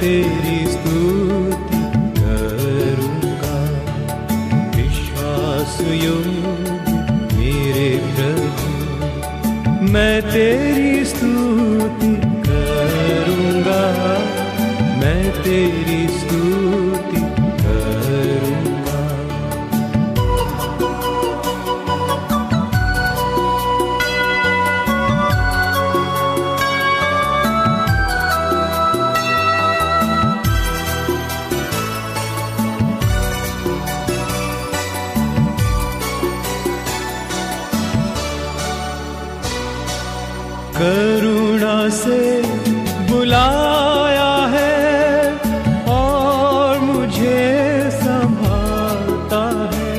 तेरी स्तुति करूँगा। विश्वास योग्य मेरे प्रभु, मैं तेरी स्तुति करूँगा, मैं तेरी स्तुति करूँगा। करुणा से बुलाया है और मुझे संभालता है,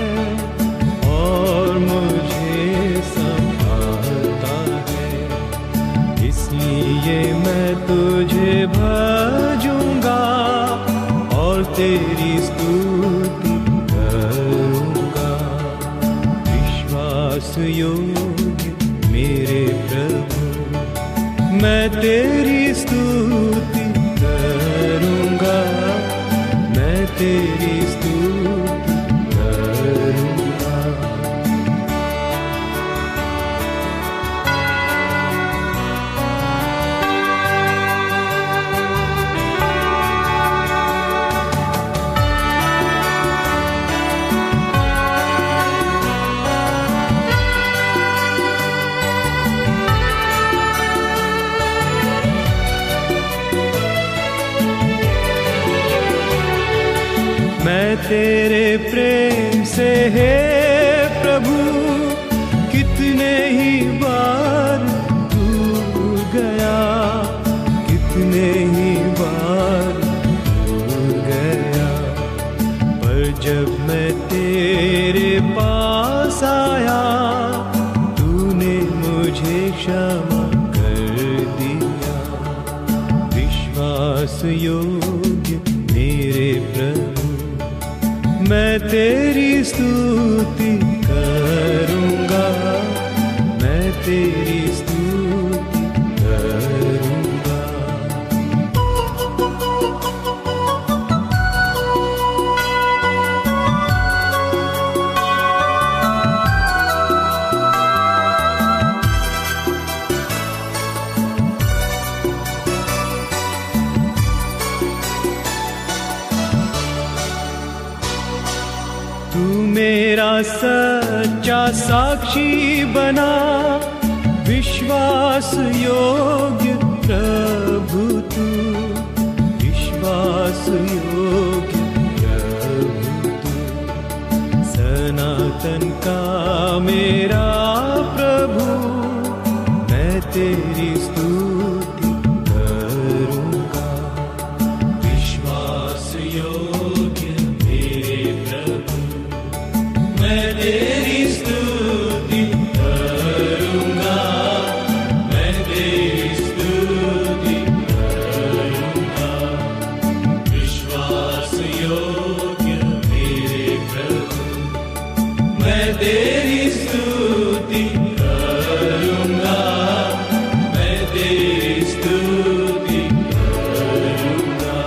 और मुझे संभालता है। इसलिए मैं तुझे भजूंगा और तेरी स्तुति करूंगा। विश्वास योग्य मेरे प्रभु, मैं तेरी स्तुति करूंगा, मैं तेरी स्तुति करूंगा। मैं तेरे प्रेम से है प्रभु कितने ही बार दूर गया, कितने ही बार दूर गया। पर जब मैं तेरे पास आया, तूने मुझे क्षमा कर दिया। विश्वास योग्य मेरे प्रभु, मैं तेरी स्तुति करूंगा, मैं तेरी स्तुति करूंगा। तू मेरा सच्चा साक्षी बना, विश्वास योग्य प्रभु तू, विश्वास योग्य प्रभु तू। सनातन का मेरा प्रभु, मैं तेरी स्तुति करूंगा। विश्वास योग्य मेरे प्रभु, मैं तेरी स्तुति करूंगा, मैं तेरी स्तुति करूंगा। विश्वास योग्य मेरे प्रभु, मैं तेरी स्तुति करूंगा, मैं तेरी स्तुति करूंगा।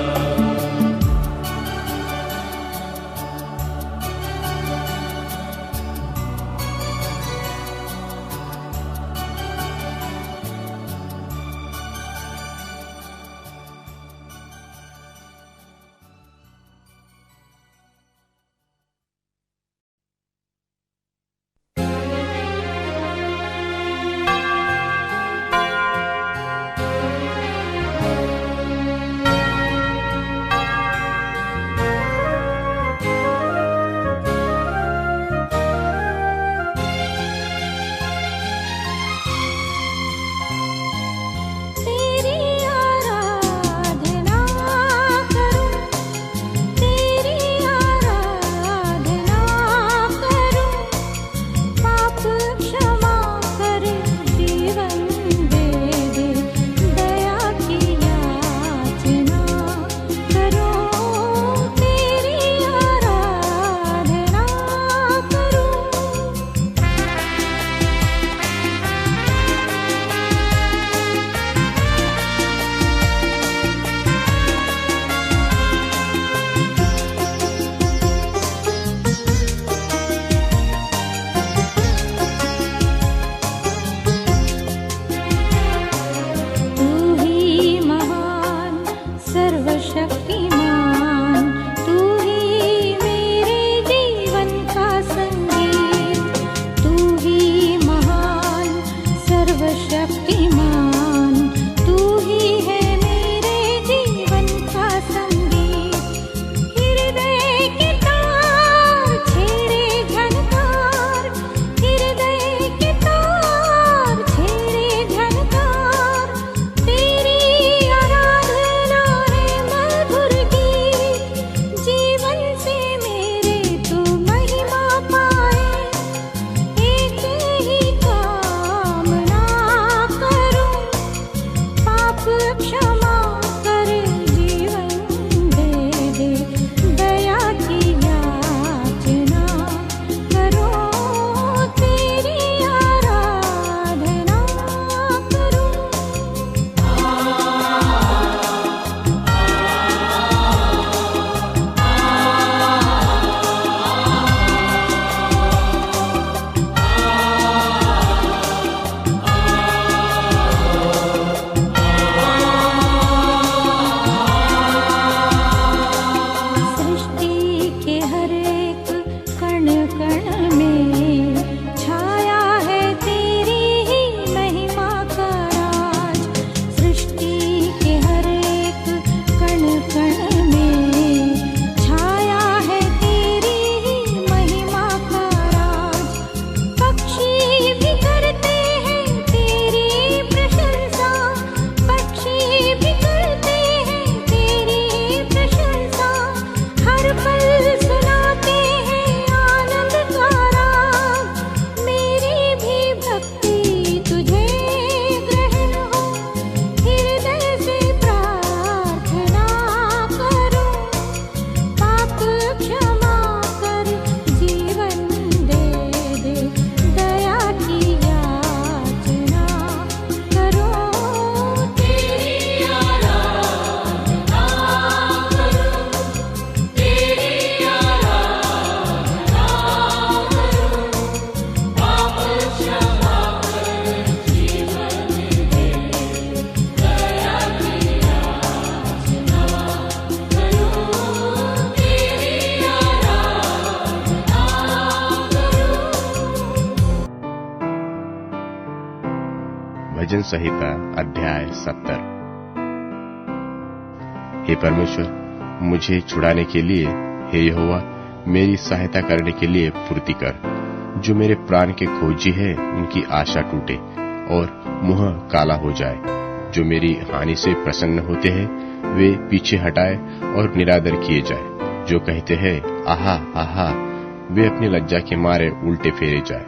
संहिता अध्याय 70। हे परमेश्वर, मुझे छुड़ाने के लिए, हे यहोवा, मेरी सहायता करने के लिए फुर्ती कर। जो मेरे प्राण के खोजी है, उनकी आशा टूटे और मुंह काला हो जाए। जो मेरी हानि से प्रसन्न होते हैं, वे पीछे हटाए और निरादर किए जाए। जो कहते हैं आहा आहा, वे अपनी लज्जा के मारे उल्टे फेरे जाए।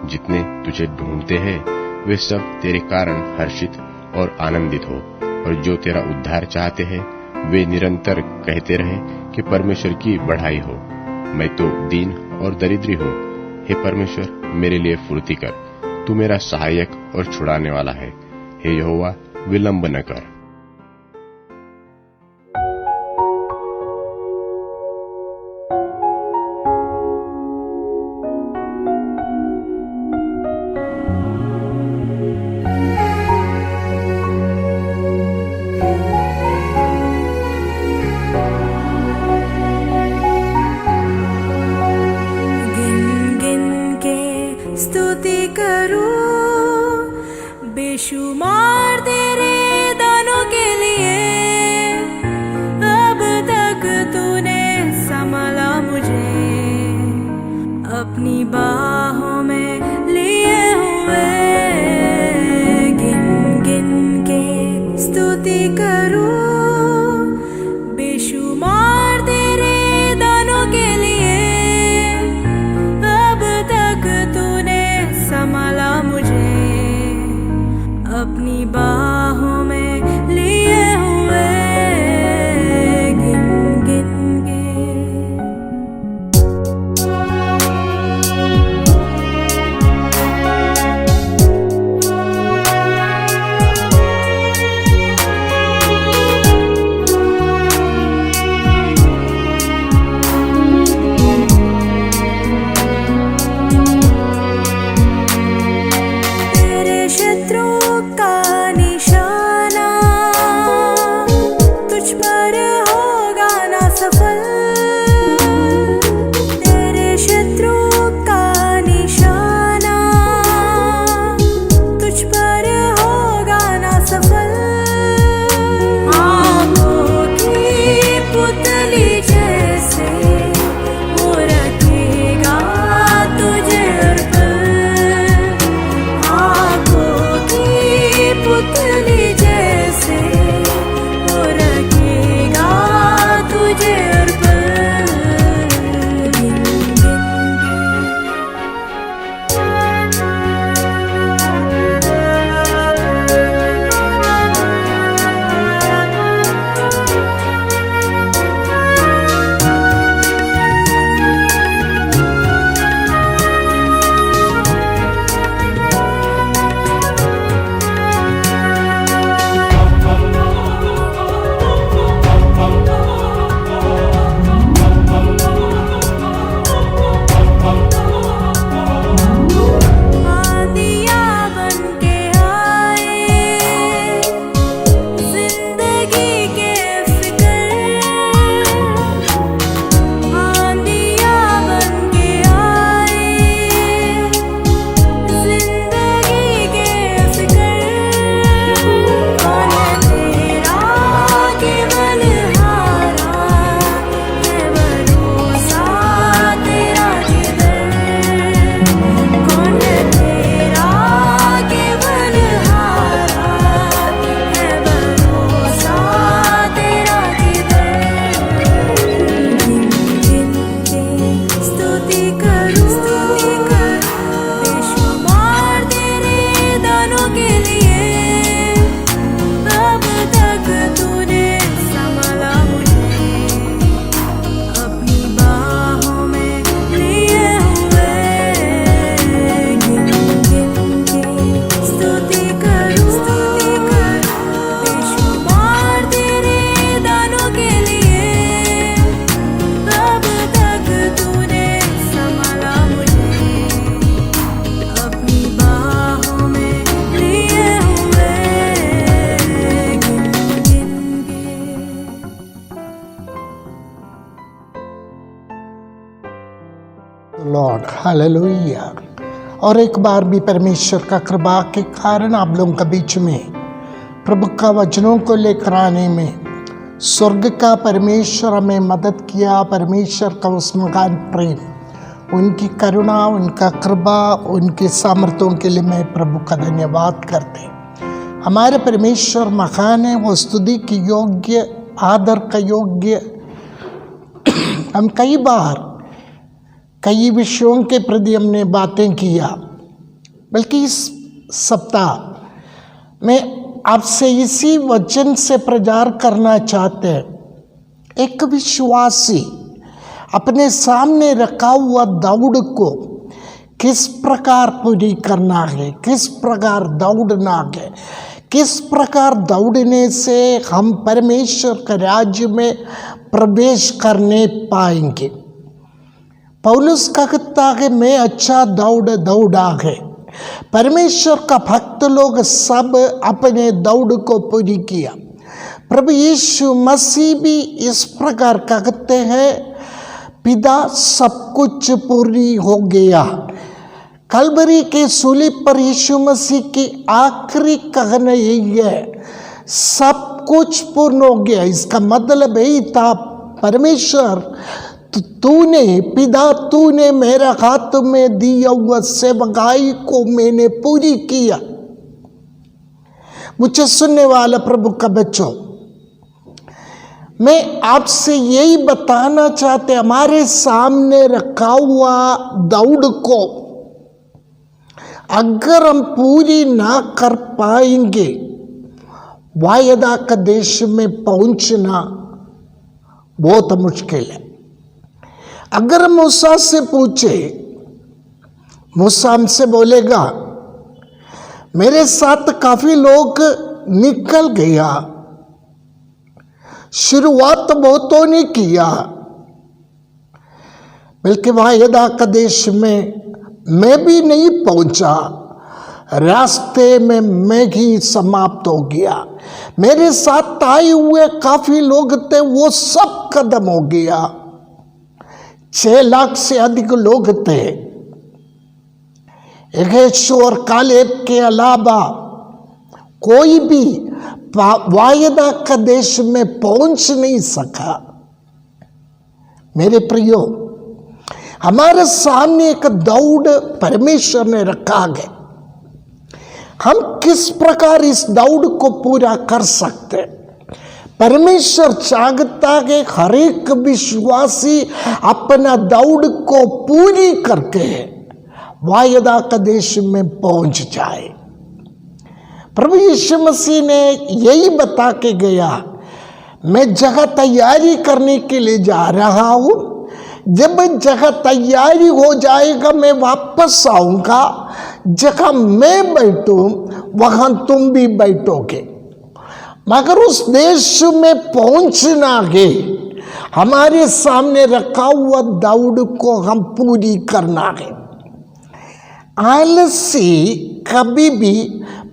जितने तुझे ढूंढते हैं, वे सब तेरे कारण हर्षित और आनंदित हो। और जो तेरा उद्धार चाहते हैं, वे निरंतर कहते रहे कि परमेश्वर की बढ़ाई हो। मैं तो दीन और दरिद्री हूँ। हे परमेश्वर, मेरे लिए फुर्ती कर। तू मेरा सहायक और छुड़ाने वाला है। हे यहोवा, विलंब न कर। स्तुति करूं बेशुमार तेरे दानों के लिए। अब तक तूने संभाला मुझे, अपनी बाहों में लिए हुए। गिन गिन के स्तुति करूं बेशुमार तेरे दानों के लिए। अब तक तूने संभाला मुझे, अपनी बाहों में लिए हुए। गिन गिन के लॉर्ड, हालेलुया। और एक बार भी परमेश्वर का कृपा के कारण आप लोगों के बीच में प्रभु का वचनों को लेकर आने में स्वर्ग का परमेश्वर हमें मदद किया। परमेश्वर का उस महान प्रेम, उनकी करुणा, उनका कृपा, उनके सामर्थ्यों के लिए मैं प्रभु का धन्यवाद करते। हमारे परमेश्वर महान है, वो स्तुति की योग्य, आदर का योग्य। हम कई बार कई विषयों के प्रति हमने बातें किया, बल्कि इस सप्ताह में आपसे इसी वचन से प्रचार करना चाहते हैं। एक विश्वासी अपने सामने रखा हुआ दौड़ को किस प्रकार पूरी करना है, किस प्रकार दौड़ना है, किस प्रकार दौड़ने से हम परमेश्वर के राज्य में प्रवेश करने पाएंगे। पौलुस कहता है मैं अच्छा दौड़ दौड़ा है। परमेश्वर का भक्त लोग सब अपने दौड़ को पूरी किया। प्रभु यीशु मसीह भी इस प्रकार कहते हैं, पिता सब कुछ पूरी हो गया। कलवरी के सूली पर यीशु मसीह की आखिरी कहना यही है, सब कुछ पूर्ण हो गया। इसका मतलब यही था, परमेश्वर तूने पिता, तूने मेरे हाथ में दिया हुआ सेवकाई को मैंने पूरी किया। मुझे सुनने वाला प्रभु का बच्चों, मैं आपसे यही बताना चाहते, हमारे सामने रखा हुआ दौड़ को अगर हम पूरी ना कर पाएंगे, वायदा का देश में पहुंचना बहुत मुश्किल है। अगर मूसा से पूछे, मूसा हमसे बोलेगा मेरे साथ काफी लोग निकल गया, शुरुआत बहुतों ने किया, बल्कि वायदा का देश में मैं भी नहीं पहुंचा, रास्ते में मैं ही समाप्त हो गया। मेरे साथ आए हुए काफी लोग थे, वो सब खत्म हो गया। 6 लाख से अधिक लोग थे। यहोशू और कालेब के अलावा कोई भी वायदा का देश में पहुंच नहीं सका। मेरे प्रियो, हमारे सामने एक दौड़ परमेश्वर ने रखा है। हम किस प्रकार इस दौड़ को पूरा कर सकते? परमेश्वर चाहता है हर एक विश्वासी अपना दौड़ को पूरी करके वायदा का देश में पहुंच जाए। प्रभु यीशु मसीह ने यही बता के गया, मैं जगह तैयारी करने के लिए जा रहा हूं, जब जगह तैयारी हो जाएगा मैं वापस आऊंगा, जगह मैं बैठूं वहां तुम भी बैठोगे। मगर उस देश में पहुंचना है, हमारे सामने रखा हुआ दौड़ को हम पूरी करना है। आलसी कभी भी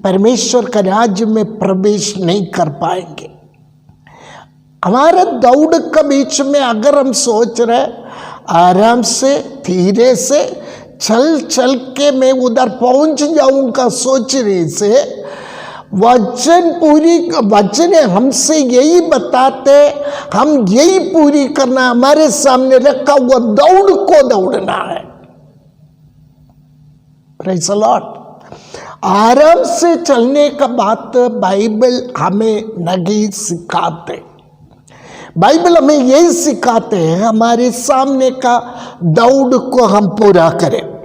परमेश्वर के राज्य में प्रवेश नहीं कर पाएंगे। हमारे दौड़ के बीच में अगर हम सोच रहे आराम से, धीरे से, चल चल के मैं उधर पहुंच जाऊंगा सोचने से, वचन हमसे यही बताते, हम यही पूरी करना, हमारे सामने रखा हुआ दौड़ को दौड़ना है। Praise the Lord. आराम से चलने का बात बाइबल हमें नहीं सिखाते। बाइबल हमें यही सिखाते हैं, हमारे सामने का दौड़ को हम पूरा करें।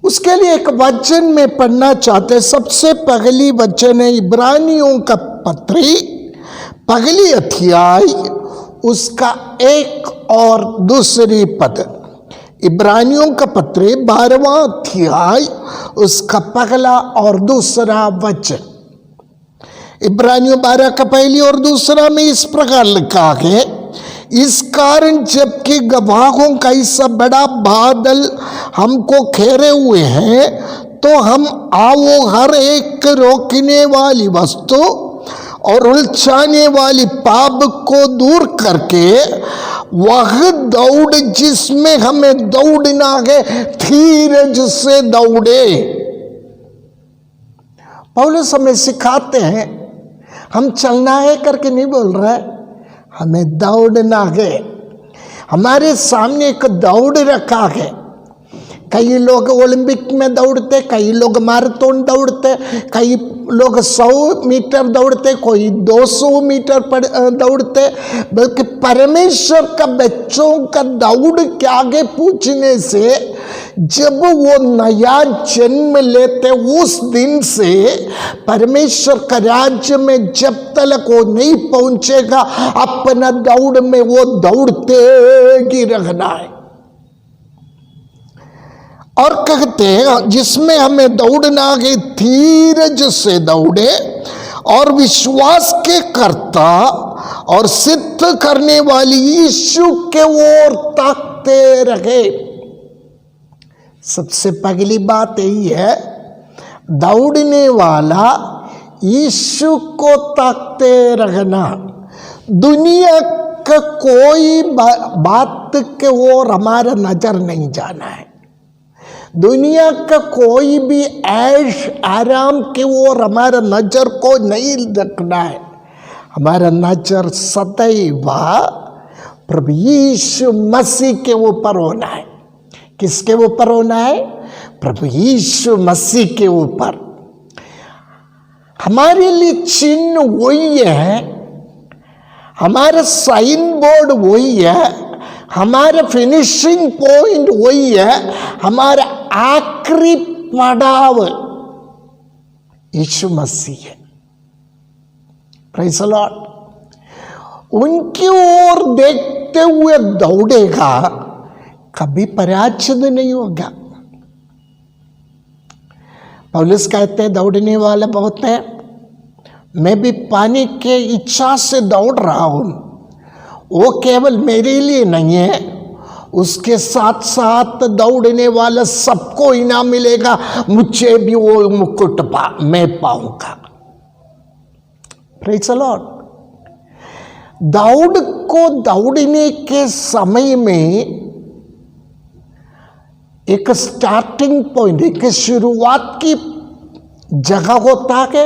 उसके लिए एक वचन में पढ़ना चाहते। सबसे पहली वचन है इब्रानियों का पत्री, पहली अध्याय, उसका 1 और 2 पद। इब्रानियों का पत्री 12वां अध्याय, उसका पहला और 2 वचन। इब्रानियों 12 का पहली और 2 में इस प्रकार लिखा है, इस कारण जबकि गवाहों का ऐसा बड़ा बादल हमको घेरे हुए हैं, तो हम आओ हर एक रोकने वाली वस्तु और उलझाने वाली पाप को दूर करके वह दौड़ जिसमें हमें दौड़ना है, धीरज से दौड़े। पौलुस हमें सिखाते हैं, हम चलना है करके नहीं बोल रहे, हमें दौड़ना है। हमारे सामने एक दौड़ रखा है। कई लोग ओलंपिक में दौड़ते, कई लोग मैराथन दौड़ते, कई लोग 100 मीटर दौड़ते, कोई 200 मीटर दौड़ते। बल्कि परमेश्वर का बच्चों का दौड़ के आगे पूछने से, जब वो नया जन्म लेते उस दिन से परमेश्वर का राज्य में जब तक वो नहीं पहुंचेगा, अपना दौड़ में वो दौड़ते ही रहना है। और कहते हैं जिसमें हमें दौड़ना है, धीरज से दौड़े और विश्वास के कर्ता और सिद्ध करने वाली यीशु के ओर ताकते रहे। सबसे पहली बात यही है, दौड़ने वाला यीशु को ताकते रहना। दुनिया का कोई बात के ओर हमारा नजर नहीं जाना है। दुनिया का कोई भी ऐश आराम के ओर हमारा नजर को नहीं रखना है। हमारा नजर सदैव प्रभु यीशु मसीह के ऊपर होना है। किसके ऊपर होना है? प्रभु यीशु मसीह के ऊपर। हमारे लिए चिन्ह वही है, हमारा साइन बोर्ड वही है, हमारा फिनिशिंग पॉइंट वही है, हमारा आखिरी पड़ाव यीशु मसीह है। Praise the Lord. उनकी ओर देखते हुए दौड़ेगा, कभी पराजित नहीं होगा। पौलुस कहते हैं दौड़ने वाला बहुत है, मैं भी पाने के इच्छा से दौड़ रहा हूं। वो केवल मेरे लिए नहीं है, उसके साथ साथ दौड़ने वाला सबको इनाम मिलेगा। मुझे भी वो मुकुट मैं पाऊंगा। Praise the Lord. दौड़ को दौड़ने के समय में एक स्टार्टिंग पॉइंट, एक शुरुआत की जगह होता है,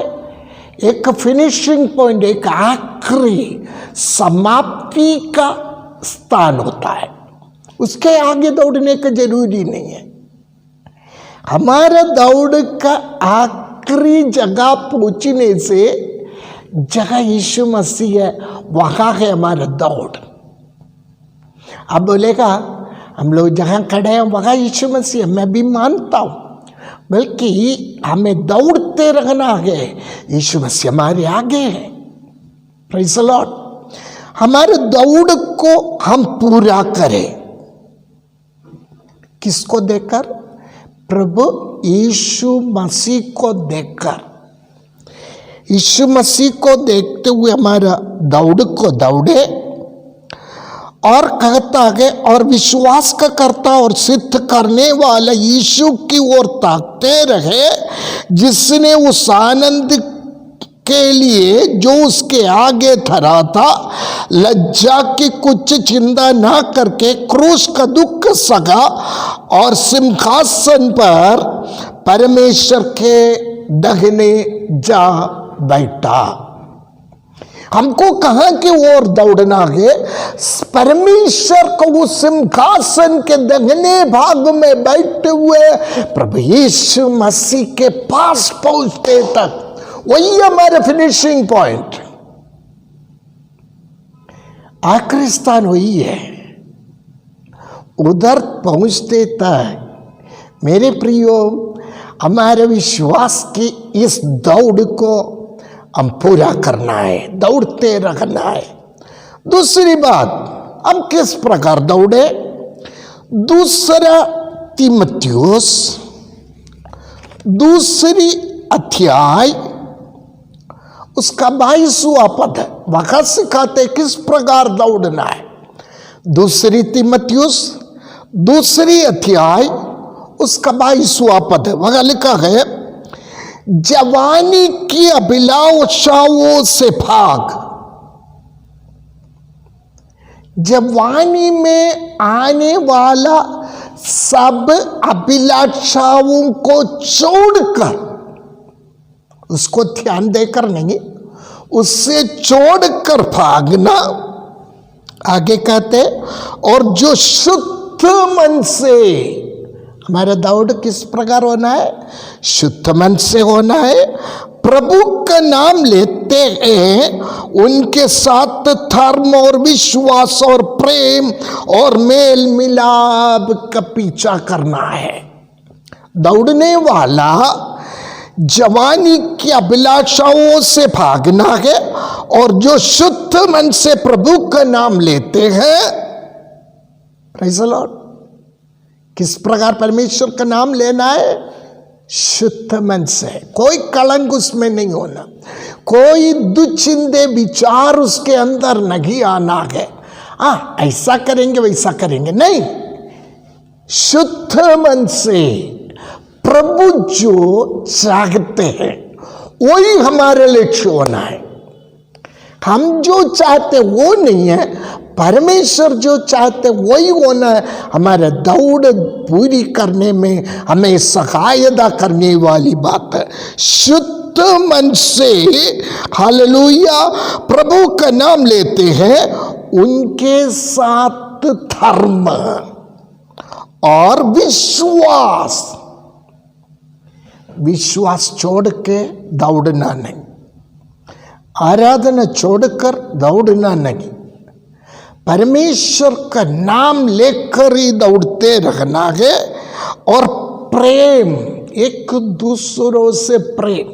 एक फिनिशिंग पॉइंट, एक आखिरी समाप्ति का स्थान होता है। उसके आगे दौड़ने का जरूरी नहीं है। हमारा दौड़ का आखिरी जगह पहुंचने से जगह यीशु मसीह है, वहां है हमारा दौड़। अब बोलेगा हम लोग जहां खड़े हैं वहां यीशु मसीह, मैं भी मानता हूं, बल्कि हमें दौड़ते रहना है। यीशु मसीह हमारे आगे है। Praise the Lord. हमारे दौड़ को हम पूरा करें, किसको देखकर? प्रभु यीशु मसीह को देखकर। यीशु मसीह को देखते हुए हमारा दौड़ को दौड़े। और कहता है और विश्वास का करता और सिद्ध करने वाला यीशु की ओर ताकते रहे, जिसने उस आनंद के लिए जो उसके आगे धरा था, लज्जा की कुछ चिंता ना करके क्रूस का दुख सगा और सिंहासन पर परमेश्वर के दाहिने जा बैठा। हमको कहां की ओर दौड़ना है? परमेश्वर को उस सिंहासन के दाहिने भाग में बैठे हुए प्रभु यीशु मसीह के पास पहुंचते तक, वही हमारा फिनिशिंग पॉइंट, आखिरी स्थान वही है। उधर पहुंचते तक मेरे प्रियो, हमारे विश्वास की इस दौड़ को हम पूरा करना है, दौड़ते रहना है। दूसरी बात, हम किस प्रकार दौड़े? दूसरा तीमुथियुस दूसरी अध्याय उसका 22वां पद है, वहां सिखाते किस प्रकार दौड़ना है। दूसरी तीमुथियुस दूसरी अध्याय उसका 22वां पद है, वहां लिखा है, जवानी की अभिलाषाओं से भाग। जवानी में आने वाला सब अभिलाषाओं को छोड़कर, उसको ध्यान देकर नहीं, उससे छोड़कर भागना। आगे कहते, और जो शुद्ध मन से, हमारा दौड़ किस प्रकार होना है? शुद्ध मन से होना है। प्रभु का नाम लेते हैं, उनके साथ धर्म और विश्वास और प्रेम और मेल मिलाप का पीछा करना है। दौड़ने वाला जवानी की अभिलाषाओं से भागना है, और जो शुद्ध मन से प्रभु का नाम लेते हैं, प्रेज़ द लॉर्ड, किस प्रकार परमेश्वर का नाम लेना है? शुद्ध मन से, कोई कलंक उसमें नहीं होना, कोई दुचिंदे विचार उसके अंदर नहीं आना है। ऐसा करेंगे वैसा करेंगे, नहीं, शुद्ध मन से प्रभु जो चाहते हैं वही हमारे लक्ष्य होना है। हम जो चाहते वो नहीं है, परमेश्वर जो चाहते वही होना है। हमारे दौड़ पूरी करने में हमें सहायता करने वाली बात है। शुद्ध मन से हालेलुया प्रभु का नाम लेते हैं, उनके साथ धर्म और विश्वास छोड़ के दौड़ना नहीं, आराधना छोड़कर दौड़ना नहीं, परमेश्वर का नाम लेकर ही दौड़ते रहना है। और प्रेम, एक दूसरों से प्रेम,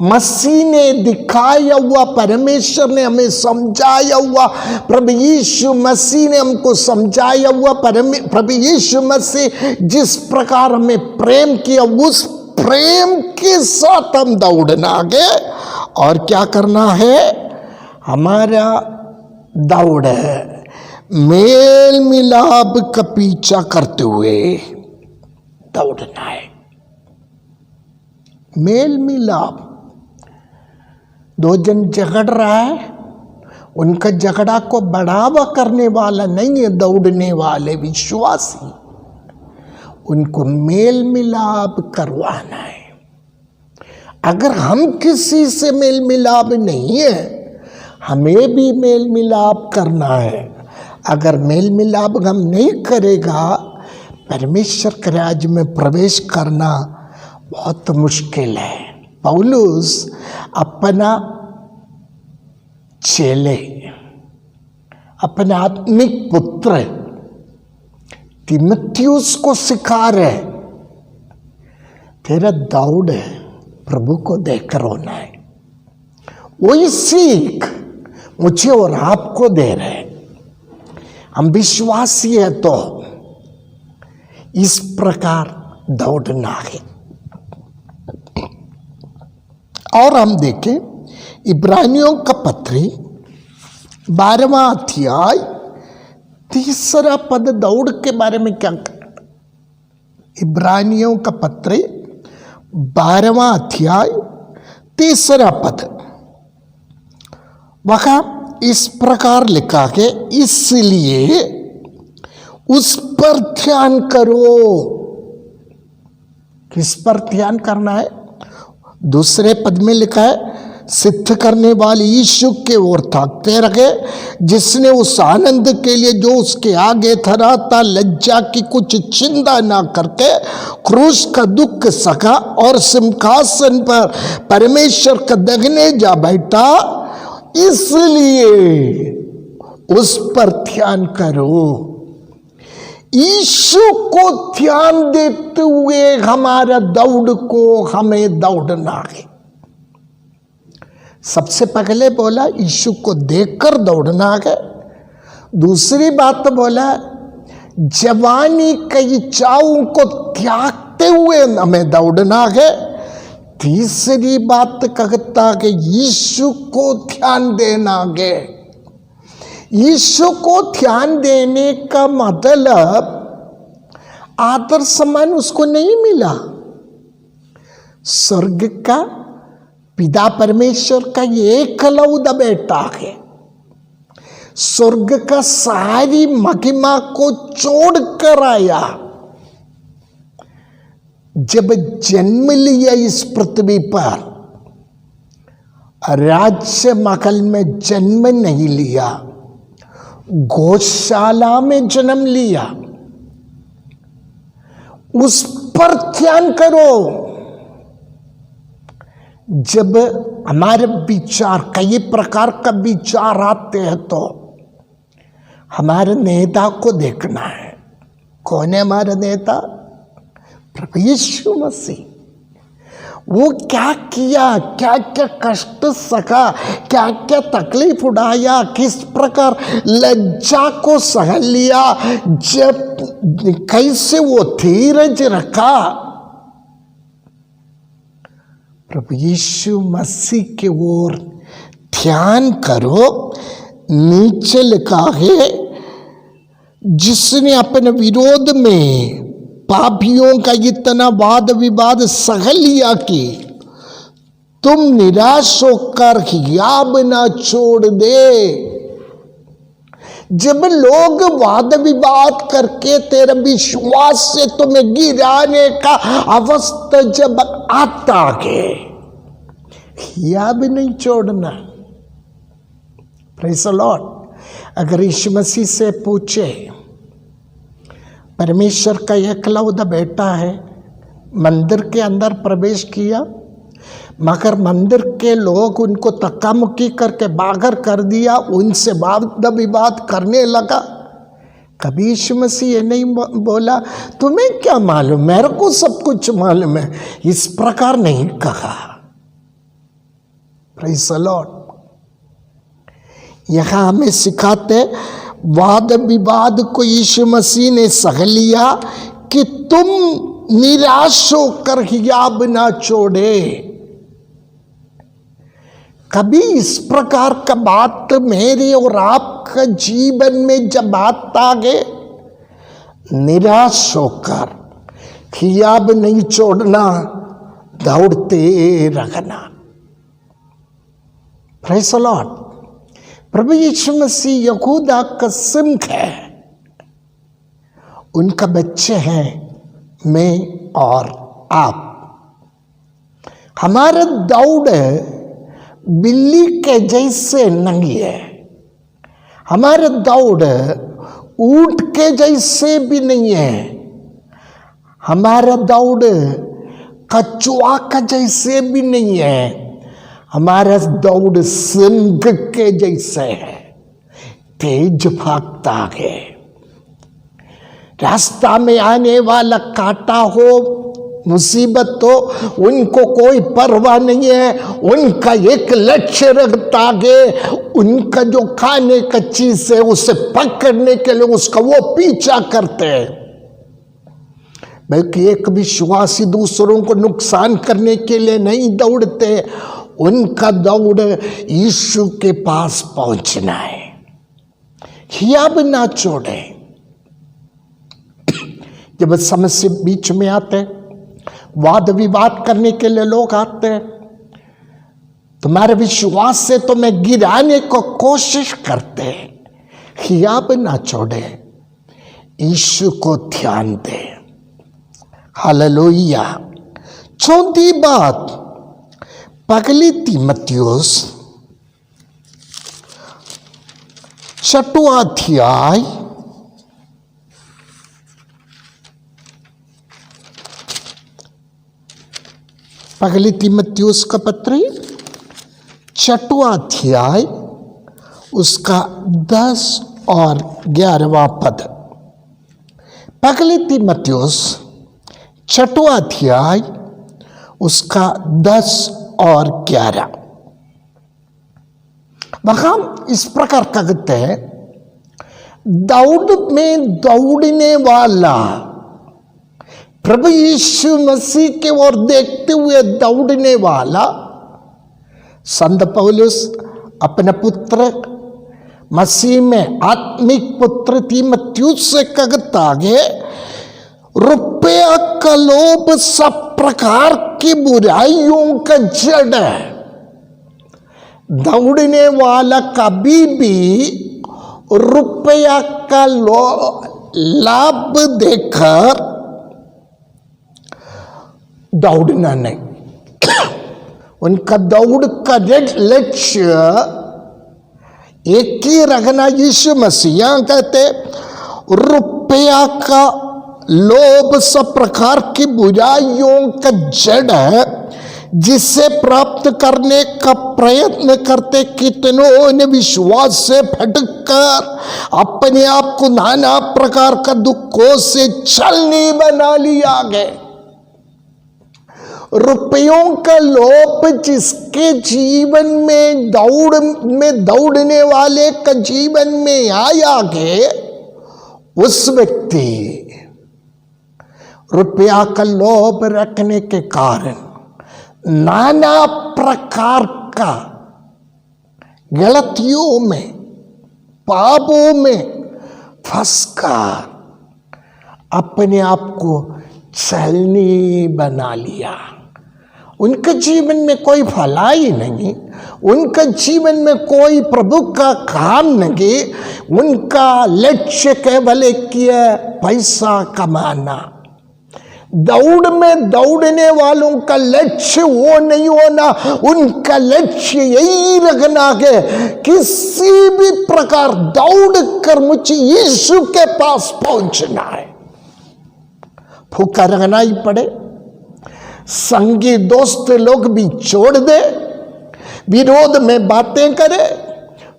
मसीह ने दिखाया हुआ, परमेश्वर ने हमें समझाया हुआ, प्रभु यीशु मसीह ने हमको समझाया हुआ, प्रभु यीशु मसीह जिस प्रकार हमें प्रेम किया, उस प्रेम के साथ हम दौड़ना है। और क्या करना है? हमारा दौड़ है मेल मिलाप का पीछा करते हुए दौड़ना है। मेल मिलाप, दो जन झगड़ रहा है, उनका झगड़ा को बढ़ावा करने वाला नहीं है दौड़ने वाले विश्वासी, उनको मेल मिलाप करवाना है। अगर हम किसी से मेल मिलाप नहीं है, हमें भी मेल मिलाप करना है। अगर मेल मिलाप हम नहीं करेगा, परमेश्वर के राज्य में प्रवेश करना बहुत मुश्किल है। पौलुस अपना चेले, अपना आत्मिक पुत्र तीमुथियुस को सिखा रहे, तेरा दौड़ है प्रभु को देखकर होना है। वही सीख मुझे और आपको दे रहे। हम विश्वासी है तो इस प्रकार दौड़ना है। और हम देखें इब्रानियों का पत्री 12वां अध्याय 3 पद, दौड़ के बारे में क्या कहना? इब्रानियों का पत्री 12वां अध्याय 3 पद, वहां इस प्रकार लिखा है, इसलिए उस पर ध्यान करो। किस पर ध्यान करना है? दूसरे पद में लिखा है, सिद्ध करने वाले यीशु के ओर ताकते रहे, जिसने उस आनंद के लिए जो उसके आगे धरा था लज्जा की कुछ चिंता ना करके क्रूस का दुख सका और सिंहासन पर परमेश्वर का दाहिने जा बैठा। इसलिए उस पर ध्यान करो। यीशु को ध्यान देते हुए हमारा दौड़ को हमें दौड़ना है। सबसे पहले बोला यीशु को देखकर दौड़ना है। दूसरी बात बोला जवानी की इच्छाओं को त्यागते हुए हमें दौड़ना है। तीसरी बात कहता है यीशु को ध्यान देना है। यीशु को ध्यान देने का मतलब आदर सम्मान उसको नहीं मिला। स्वर्ग का पिता परमेश्वर का एकलौता बेटा है। स्वर्ग का सारी महिमा को छोड़कर आया। जब जन्म लिया इस पृथ्वी पर, राज्य महल में जन्म नहीं लिया, गौशाला में जन्म लिया। उस पर ध्यान करो। जब हमारे विचार, कई प्रकार का विचार आते हैं, तो हमारे नेता को देखना है। कौन है हमारा नेता? प्रभु यीशु मसीह। वो क्या किया, क्या क्या कष्ट सका, क्या क्या तकलीफ उठाया, किस प्रकार लज्जा को सहन लिया, जब कैसे वो धीरज रखा। प्रभु यीशु मसीह के ओर ध्यान करो। नीचे लिखा है, जिसने अपने विरोध में पापियों का इतना वाद विवाद सह लिया कि तुम निराश होकर हियाब ना छोड़ दे। जब लोग वाद विवाद करके तेरे विश्वास से तुम्हें गिराने का अवस्था जब आता है, हियाब नहीं छोड़ना। Praise the Lord. अगर यीशु मसीह से पूछे, परमेश्वर का एकलौता बेटा है, मंदिर के अंदर प्रवेश किया, मगर मंदिर के लोग उनको धक्का मुक्की करके बाहर कर दिया, उनसे वाद विवाद करने लगा। कभी यीशु मसीह ये नहीं बोला, तुम्हें क्या मालूम, मेरे को सब कुछ मालूम है, इस प्रकार नहीं कहा। Praise the Lord. यहां हमें सिखाते, वाद विवाद को यीशु मसीह ने सह लिया कि तुम निराश होकर हियाब ना छोड़े। कभी इस प्रकार का बात मेरे और आपका जीवन में जब आता है, निराश होकर हियाब नहीं छोड़ना, दौड़ते रहना। Praise the lord. प्रभु यीशु मसीह यहूदा का सिंह है, उनका बच्चे हैं मैं और आप। हमारा दौड़ बिल्ली के जैसे नहीं है, हमारा दौड़ ऊंट के जैसे भी नहीं है, हमारा दौड़ कछुआ का जैसे भी नहीं है, हमारा दौड़ सिंह के जैसे है, तेज भागता है। रास्ता में आने वाला कांटा हो, मुसीबत हो, उनको कोई परवाह नहीं है, उनका एक लक्ष्य रखता है, उनका जो खाने का चीज है उसे पकड़ने के लिए उसका वो पीछा करते हैं। बल्कि एक विश्वासी दूसरों को नुकसान करने के लिए नहीं दौड़ते, उनका दौड़ यीशु के पास पहुंचना है, हियाब ना छोड़े। जब समस्या बीच में आते, वाद विवाद करने के लिए लोग आते हैं, तुम्हारे विश्वास से तुम्हें गिराने को कोशिश करते हैं, हियाब ना छोड़े, यीशु को ध्यान दे। हालेलुया। चौथी बात, पगली तीमुथियुस 6वां अध्याय 1 का पत्री 6वां अध्याय उसका 10 और 11वां पद। 1 तीमुथियुस 6वां अध्याय उसका 10 और 11। वहां इस प्रकार कहते हैं, दौड़ में दौड़ने वाला, प्रभु यीशु मसीह के ओर देखते हुए दौड़ने वाला, संत पौलुस अपने पुत्र मसीह में आत्मिक पुत्र तीमुथियुस से कहता है, रुपया का लोभ सब प्रकार की बुराइयों का जड़ है। दौड़ने वाला कभी भी रुपया का लाभ देकर दौड़ना नहीं। उनका दौड़ का लक्ष्य एक ही रखना। यीशु मसीह कहते रुपया का लोभ सब प्रकार की बुराइयों का जड़ है, जिसे प्राप्त करने का प्रयत्न करते कितनों ने विश्वास से भटककर अपने आप को नाना प्रकार का दुखों से छलनी बना लिया गए। रुपयों का लोभ जिसके जीवन में दौड़ने वाले का जीवन में आया के उस व्यक्ति रुपया का लोभ रखने के कारण नाना प्रकार का गलतियों में पापों में फंसकर अपने आप को छलनी बना लिया। उनके जीवन में कोई भलाई नहीं, उनका जीवन में कोई प्रभु का काम नहीं। उनका लक्ष्य केवल एक पैसा कमाना। दौड़ में दौड़ने वालों का लक्ष्य वो नहीं होना, उनका लक्ष्य यही रखना है किसी भी प्रकार दौड़ कर मुझे यीशु के पास पहुंचना है। भूखा रखना ही पड़े, संगी दोस्त लोग भी छोड़ दे, विरोध में बातें करे,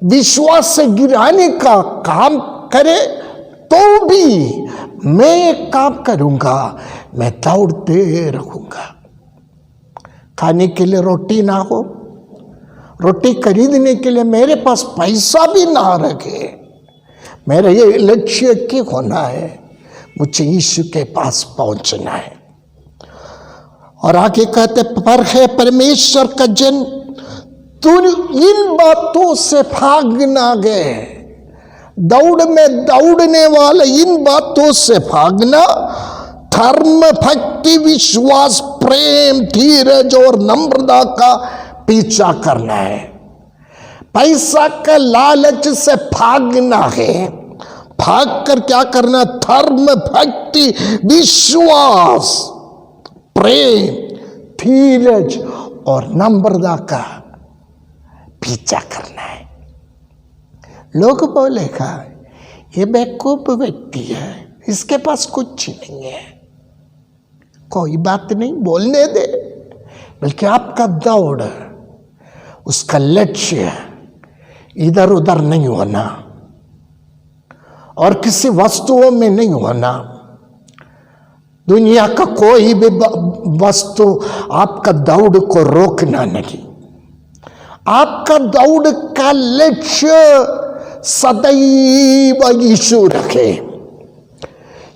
विश्वास से गिराने का काम करे, तो भी मैं एक काम करूंगा, मैं दौड़ते रहूंगा। खाने के लिए रोटी ना हो, रोटी खरीदने के लिए मेरे पास पैसा भी ना रखे, मेरा ये लक्ष्य क्या होना है, मुझे यीशु के पास पहुंचना है। और आगे कहते पर है परमेश्वर का जन, तू इन बातों से भागना गए। दौड़ में दौड़ने वाले इन बातों से भागना, धर्म, भक्ति, विश्वास, प्रेम, धीरज और नम्रता का पीछा करना है। पैसा का लालच से भागना है। भाग कर क्या करना? धर्म, भक्ति, विश्वास, प्रेम, धीरज और नम्रता का पीछा करना है। लोग बोलेगा ये बेवकूफ व्यक्ति है, इसके पास कुछ नहीं है। कोई बात नहीं, बोलने दे। बल्कि आपका दौड़, उसका लक्ष्य इधर उधर नहीं होना और किसी वस्तुओं में नहीं होना। दुनिया का कोई भी वस्तु आपका दौड़ को रोकना नहीं। आपका दौड़ का लक्ष्य सदैव यीशु रखे।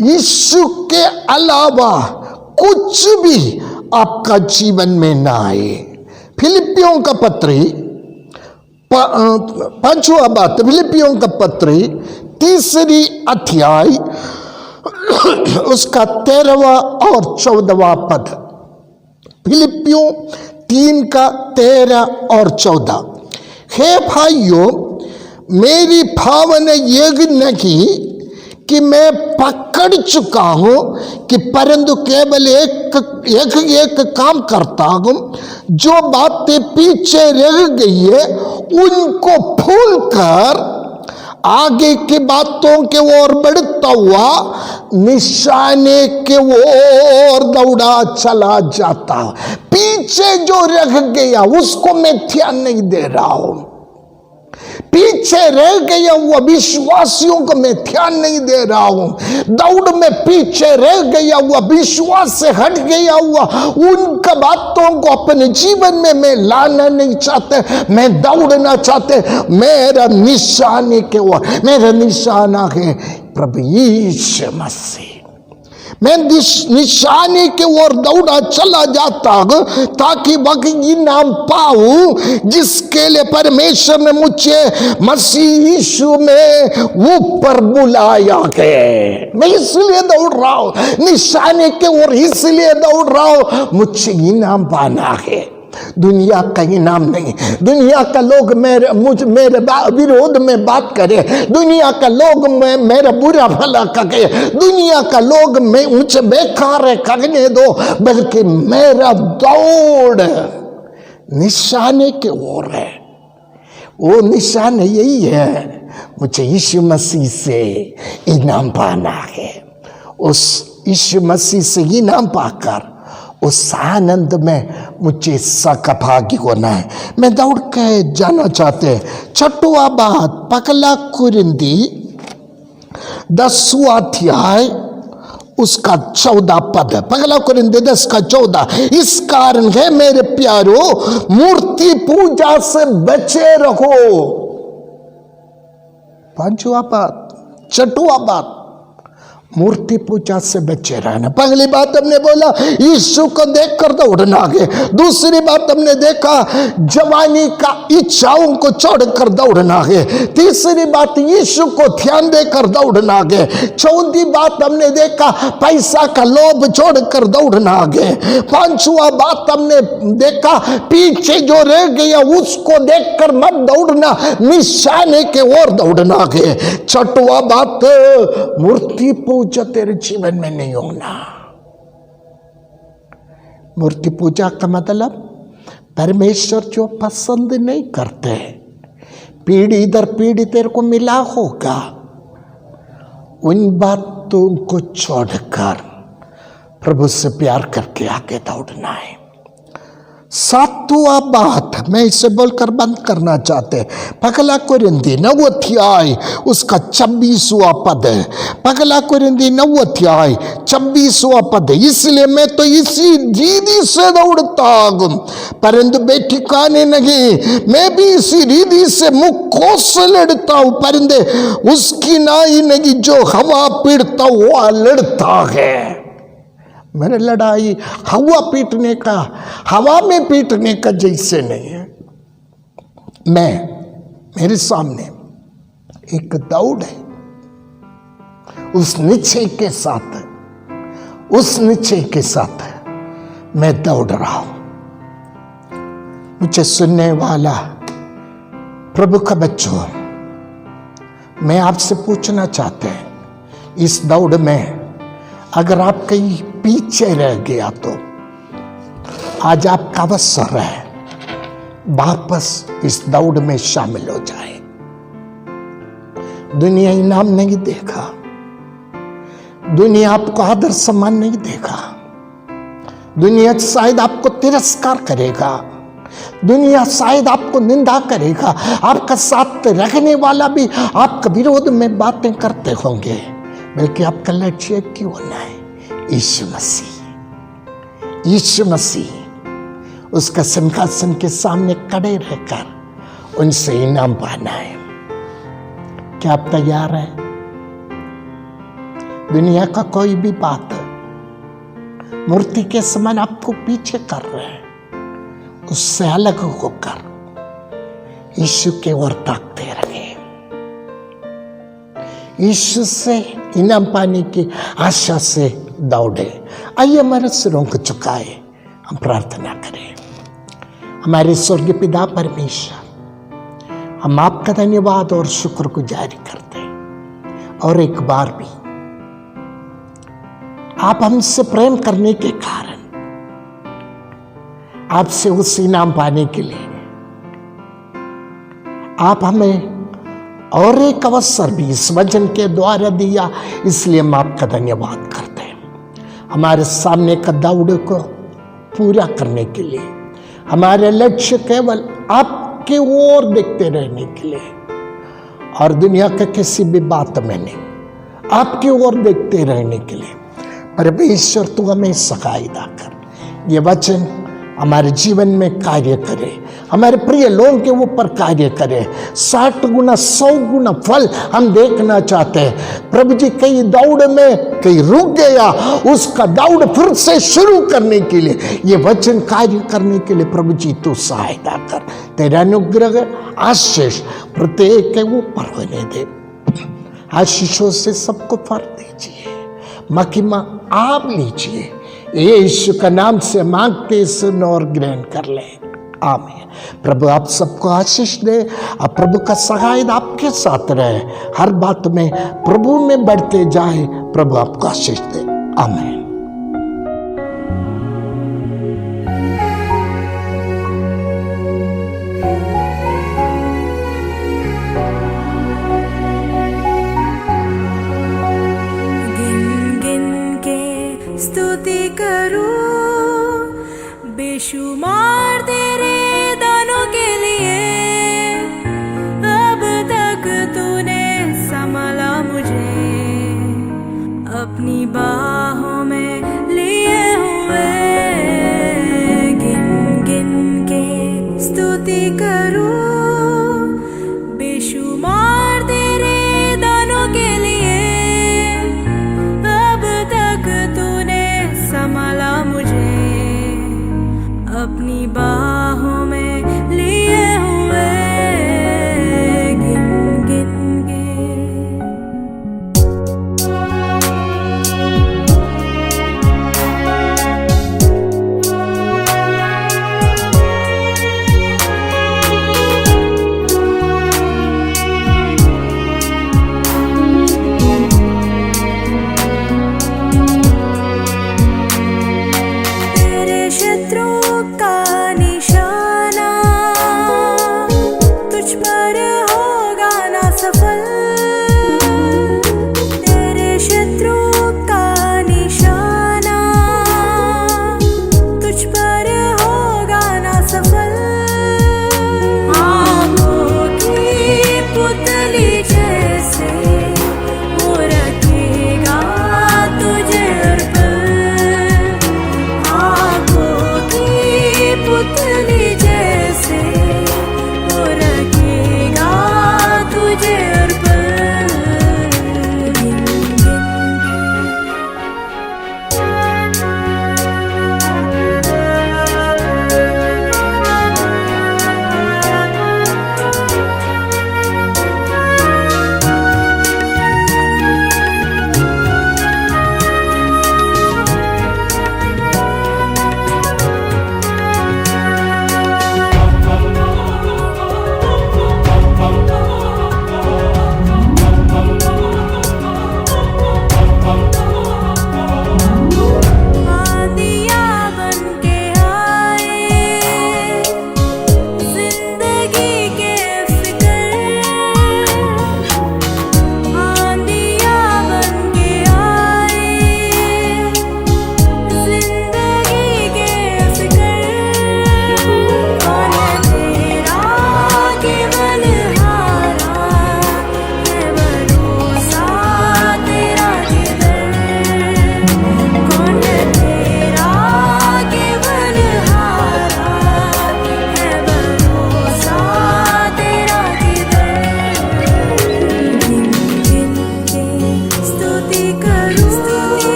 यीशु के अलावा कुछ भी आपका जीवन में ना आए। फिलिपियों का पत्री 5वां बात, फिलिपियों का पत्री 3 अध्याय उसका 13वां और 14वां पद। फिलिपियों 3 का 13 और 14। हे भाइयों, मेरी भावना यह नहीं कि मैं पकड़ चुका हूं कि परंतु केवल एक काम करता हूं, जो बातें पीछे रह गई है उनको भूलकर आगे की बातों के ओर बढ़ता हुआ निशाने के ओर दौड़ा चला जाता। पीछे जो रह गया उसको मैं ध्यान नहीं दे रहा हूं। पीछे रह गया हुआ विश्वासियों को मैं ध्यान नहीं दे रहा हूं। दौड़ में पीछे रह गया हुआ, विश्वास से हट गया हुआ उनका बातों को अपने जीवन में मैं लाना नहीं चाहते, मैं दौड़ना चाहते। मेरा निशाने के ओर, मेरा निशाना है प्रभु यीशु मसीह। मैं निशाने के ओर दौड़ा चला जाता हूं ताकि वही इनाम पाऊं जिसके लिए परमेश्वर ने मुझे मसीह यीशु में ऊपर बुलाया है। मैं इसलिए दौड़ रहा हूं, निशाने के ओर इसलिए दौड़ रहा हूं, मुझे इनाम पाना है। दुनिया का इनाम नहीं। दुनिया का लोग मेरे विरोध में बात करे, दुनिया का लोग मेरा बुरा भला कहे, दुनिया का लोग मुझे बेकार है कहने दो, बल्कि मेरा दौड़ निशाने की ओर है। वो निशान यही है, मुझे यीशु मसीह से इनाम पाना है। उस यीशु मसीह से इनाम पाकर उस आनंद में मुझे सहभागी होना है। मैं दौड़ के जाना चाहते। छठवां बात, पहला कुरिन्दी 10वां अध्याय उसका 14 पद है। पहला कुरिन्दी 10 का 14, इस कारण है मेरे प्यारो मूर्ति पूजा से बचे रहो। पांचवा बात, छठवां बात, मूर्ति पूजा से बचे रहना। पहली बात हमने बोला यीशु को देखकर दौड़ना है। दूसरी बात हमने देखा जवानी का इच्छाओं को छोड़कर दौड़ना है। तीसरी बात यीशु को ध्यान देकर दौड़ना है। चौथी बात हमने देखा पैसा का लोभ छोड़कर दौड़ना है। पांचवा बात हमने देखा पीछे जो रह गया उसको देखकर मत दौड़ना, निशाने के ओर दौड़ना है। छठवा बात, मूर्ति पूजा तेरे जीवन में नहीं होना। मूर्ति पूजा का मतलब परमेश्वर जो पसंद नहीं करते, पीढ़ी दर पीढ़ी तेरे को मिला होगा, उन बातों को छोड़कर प्रभु से प्यार करके आगे दौड़ना है। सातवां बात मैं इसे बोलकर बंद करना चाहते, पहला कुरिन्दी 9 अध्याय उसका 26वां पद है। पहला कुरिन्दी 9 अध्याय 26वां पद, इसलिए मैं तो इसी रीति से दौड़ता हूं परंतु बेठिकाने नहीं, मैं भी इसी रीति से मुखों से लड़ता हूं परंतु उसकी नाई नहीं, जो हवा पीड़ता हुआ लड़ता है। मेरे लड़ाई हवा पीटने का, हवा में पीटने का जैसे नहीं है। मेरे सामने एक दौड़ है, उस निश्चय के साथ मैं दौड़ रहा हूं। मुझे सुनने वाला प्रभु का बच्चों, मैं आपसे पूछना चाहते हैं, इस दौड़ में अगर आप कहीं पीछे रह गया तो आज आपका अवसर है वापस इस दौड़ में शामिल हो जाए। दुनिया इनाम नहीं देगा, दुनिया आपको आदर सम्मान नहीं देगा, दुनिया शायद आपको तिरस्कार करेगा, दुनिया शायद आपको निंदा करेगा, आपका साथ रहने वाला भी आपका विरोध में बातें करते होंगे, बल्कि आपका लक्ष्य क्यों होना है? यीशु मसीह उसका सिंहासन के सामने खड़े रहकर उनसे इनाम पाना है। क्या आप तैयार हैं? दुनिया का कोई भी बात मूर्ति के समान आपको पीछे कर रहे हैं, उससे अलग होकर यीशु के ओर ताकते रहे, यीशु से इनाम पाने की आशा से दौड़े। आइए हमारे सिरों को झुकाए, हम प्रार्थना करें। हमारे स्वर्गीय पिता परमेश्वर, हम आपका धन्यवाद और शुक्रगुजारी करते हैं, और एक बार भी आप हमसे प्रेम करने के कारण, आपसे उस इनाम पाने के लिए आप हमें और एक अवसर भी इस वचन के द्वारा दिया, इसलिए हम आपका धन्यवाद करते हैं। हमारे सामने का दौड़ को पूरा करने के लिए, हमारे लक्ष्य केवल आपके ओर देखते रहने के लिए, और दुनिया के किसी भी बात में नहीं, आपकी ओर देखते रहने के लिए परमेश्वर तू हमें सहायता कर। ये वचन हमारे जीवन में कार्य करे, हमारे प्रिय लोगों के ऊपर कार्य करे। 60 गुना 100 गुना फल हम देखना चाहते हैं। प्रभु जी, कई दौड़ में कहीं रुक गया, उसका दौड़ फिर से शुरू करने के लिए, ये वचन कार्य करने के लिए प्रभु जी तू सहायता कर। तेरा अनुग्रह आशीष प्रत्येक के ऊपर होने दे। आशीषों से सबको फल दीजिए, महिमा आप लीजिए। यीशु का नाम से मांगते, सुन और ग्रहण कर ले। आमीन। प्रभु आप सबको आशीष दे, और प्रभु का सहायता आपके साथ रहे, हर बात में प्रभु में बढ़ते जाए। प्रभु आपको आशीष दे। आमीन।